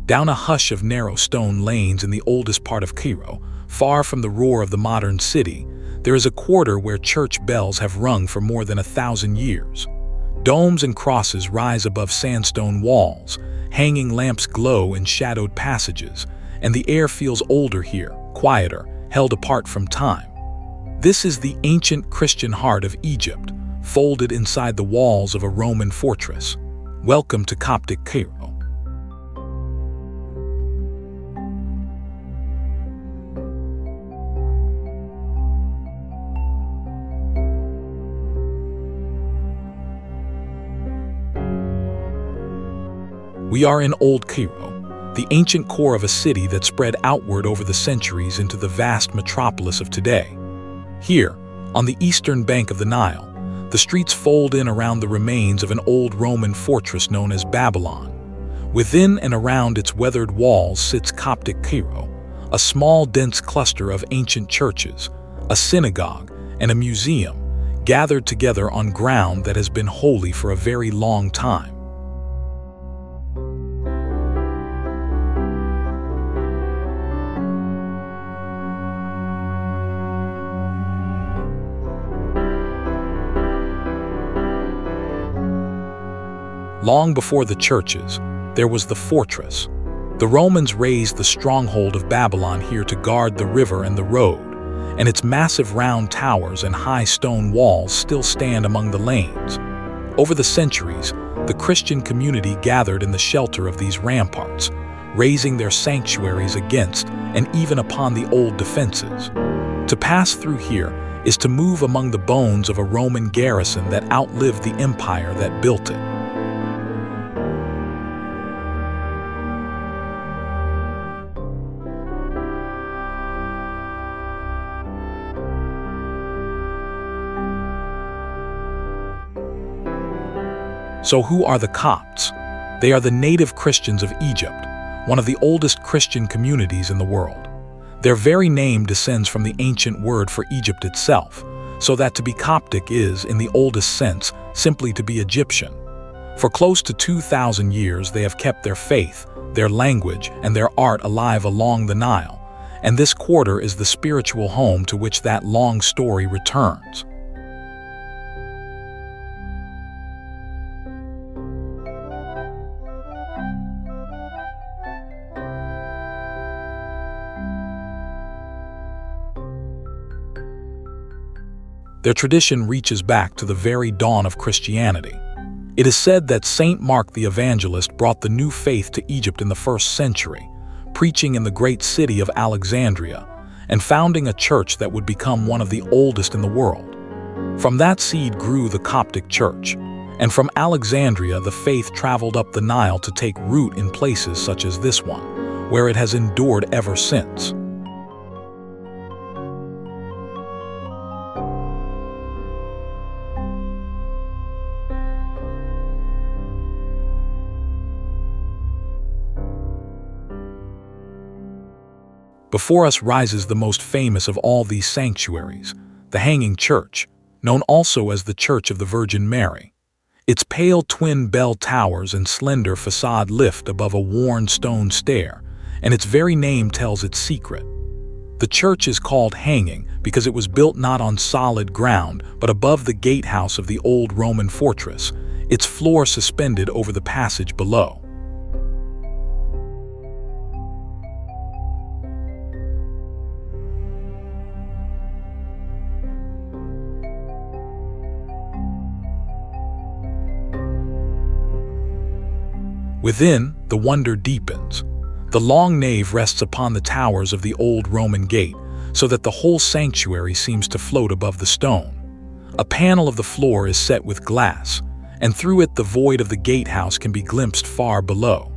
Down a hush of narrow stone lanes in the oldest part of Cairo, far from the roar of the modern city, there is a quarter where church bells have rung for more than 1,000 years. Domes and crosses rise above sandstone walls, hanging lamps glow in shadowed passages, and the air feels older here, quieter, held apart from time. This is the ancient Christian heart of Egypt, folded inside the walls of a Roman fortress. Welcome to Coptic Cairo. We are in Old Cairo, the ancient core of a city that spread outward over the centuries into the vast metropolis of today. Here, on the eastern bank of the Nile, the streets fold in around the remains of an old Roman fortress known as Babylon. Within and around its weathered walls sits Coptic Cairo, a small, dense cluster of ancient churches, a synagogue, and a museum, gathered together on ground that has been holy for a very long time. Long before the churches, there was the fortress. The Romans raised the stronghold of Babylon here to guard the river and the road, and its massive round towers and high stone walls still stand among the lanes. Over the centuries, the Christian community gathered in the shelter of these ramparts, raising their sanctuaries against and even upon the old defenses. To pass through here is to move among the bones of a Roman garrison that outlived the empire that built it. So who are the Copts? They are the native Christians of Egypt, one of the oldest Christian communities in the world. Their very name descends from the ancient word for Egypt itself, so that to be Coptic is, in the oldest sense, simply to be Egyptian. For close to 2,000 years they have kept their faith, their language, and their art alive along the Nile, and this quarter is the spiritual home to which that long story returns. Their tradition reaches back to the very dawn of Christianity. It is said that Saint Mark the Evangelist brought the new faith to Egypt in the 1st century, preaching in the great city of Alexandria and founding a church that would become one of the oldest in the world. From that seed grew the Coptic Church, and from Alexandria the faith traveled up the Nile to take root in places such as this one, where it has endured ever since. Before us rises the most famous of all these sanctuaries, the Hanging Church, known also as the Church of the Virgin Mary. Its pale twin bell towers and slender facade lift above a worn stone stair, and its very name tells its secret. The church is called hanging because it was built not on solid ground, but above the gatehouse of the old Roman fortress, its floor suspended over the passage below. Within, the wonder deepens. The long nave rests upon the towers of the old Roman gate, so that the whole sanctuary seems to float above the stone. A panel of the floor is set with glass, and through it the void of the gatehouse can be glimpsed far below.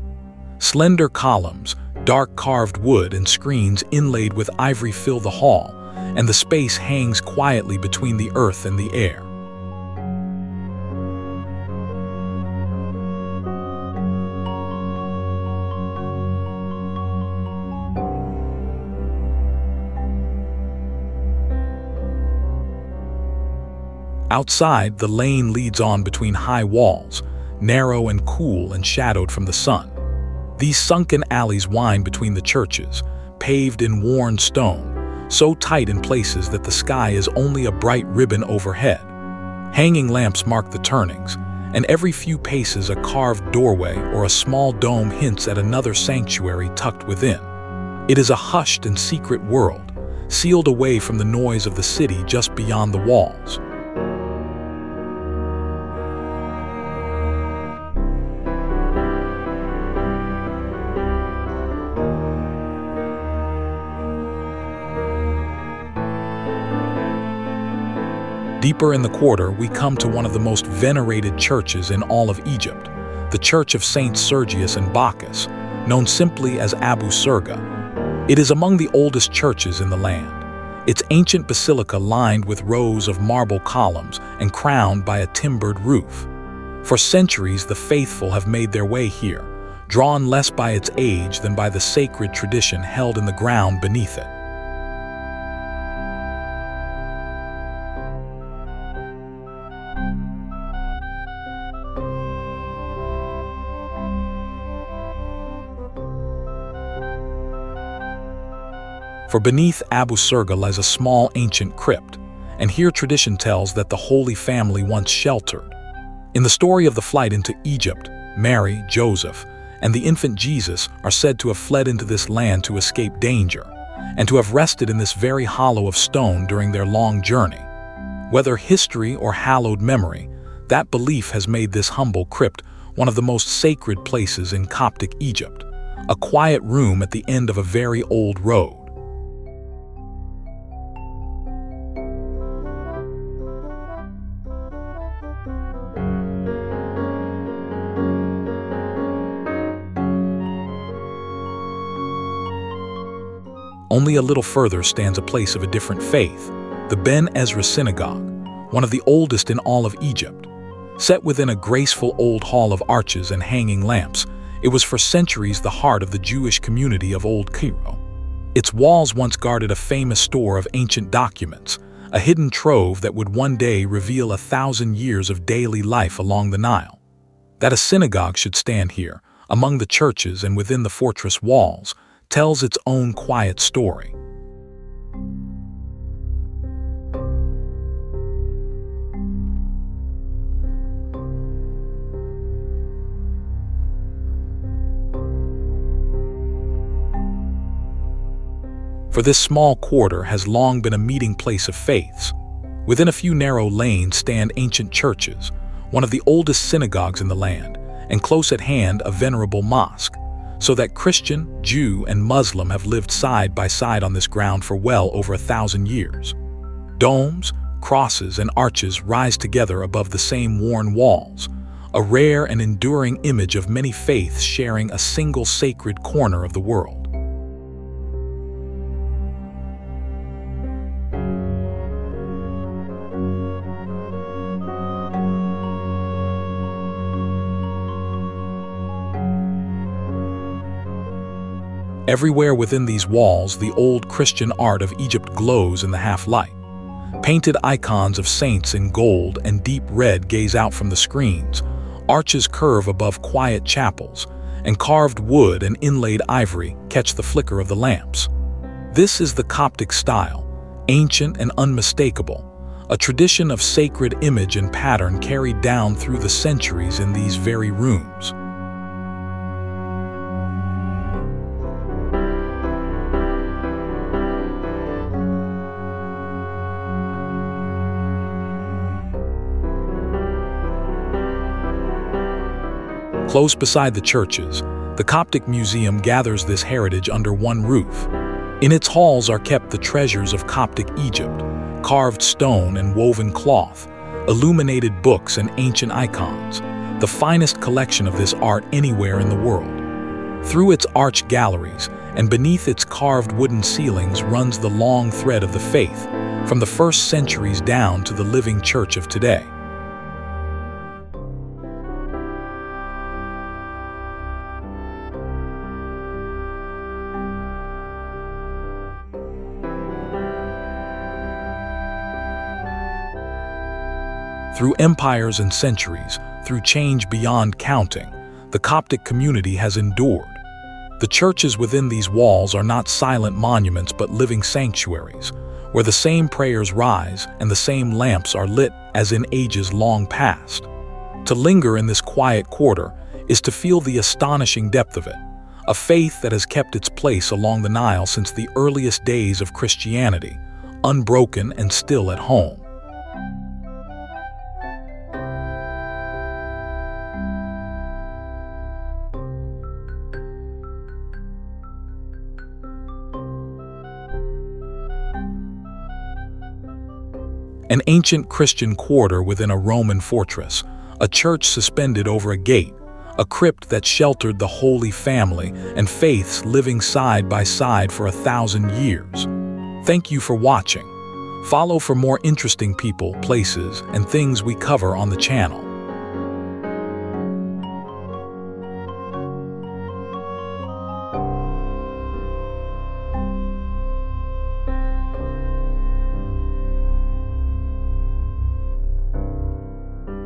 Slender columns, dark carved wood, and screens inlaid with ivory fill the hall, and the space hangs quietly between the earth and the air. Outside, the lane leads on between high walls, narrow and cool and shadowed from the sun. These sunken alleys wind between the churches, paved in worn stone, so tight in places that the sky is only a bright ribbon overhead. Hanging lamps mark the turnings, and every few paces a carved doorway or a small dome hints at another sanctuary tucked within. It is a hushed and secret world, sealed away from the noise of the city just beyond the walls. Deeper in the quarter, we come to one of the most venerated churches in all of Egypt, the Church of Saints Sergius and Bacchus, known simply as Abu Serga. It is among the oldest churches in the land, its ancient basilica lined with rows of marble columns and crowned by a timbered roof. For centuries, the faithful have made their way here, drawn less by its age than by the sacred tradition held in the ground beneath it. For beneath Abu Serga lies a small ancient crypt, and here tradition tells that the Holy Family once sheltered. In the story of the flight into Egypt, Mary, Joseph, and the infant Jesus are said to have fled into this land to escape danger, and to have rested in this very hollow of stone during their long journey. Whether history or hallowed memory, that belief has made this humble crypt one of the most sacred places in Coptic Egypt, a quiet room at the end of a very old road. Only a little further stands a place of a different faith, the Ben Ezra Synagogue, one of the oldest in all of Egypt. Set within a graceful old hall of arches and hanging lamps, it was for centuries the heart of the Jewish community of Old Cairo. Its walls once guarded a famous store of ancient documents, a hidden trove that would one day reveal 1,000 years of daily life along the Nile. That a synagogue should stand here, among the churches and within the fortress walls, tells its own quiet story. For this small quarter has long been a meeting place of faiths. Within a few narrow lanes stand ancient churches, one of the oldest synagogues in the land, and close at hand a venerable mosque, so that Christian, Jew, and Muslim have lived side by side on this ground for well over 1,000 years. Domes, crosses, and arches rise together above the same worn walls, a rare and enduring image of many faiths sharing a single sacred corner of the world. Everywhere within these walls, the old Christian art of Egypt glows in the half-light. Painted icons of saints in gold and deep red gaze out from the screens, arches curve above quiet chapels, and carved wood and inlaid ivory catch the flicker of the lamps. This is the Coptic style, ancient and unmistakable, a tradition of sacred image and pattern carried down through the centuries in these very rooms. Close beside the churches, the Coptic Museum gathers this heritage under one roof. In its halls are kept the treasures of Coptic Egypt, carved stone and woven cloth, illuminated books and ancient icons, the finest collection of this art anywhere in the world. Through its arched galleries and beneath its carved wooden ceilings runs the long thread of the faith, from the first centuries down to the living church of today. Through empires and centuries, through change beyond counting, the Coptic community has endured, The churches within these walls are not silent monuments but living sanctuaries, where the same prayers rise and the same lamps are lit as in ages long past. To linger in this quiet quarter is to feel the astonishing depth of it, a faith that has kept its place along the Nile since the earliest days of Christianity, unbroken and still at home. An ancient Christian quarter within a Roman fortress, a church suspended over a gate, a crypt that sheltered the Holy Family and faiths living side by side for 1,000 years. Thank you for watching. Follow for more interesting people, places, and things we cover on the channel.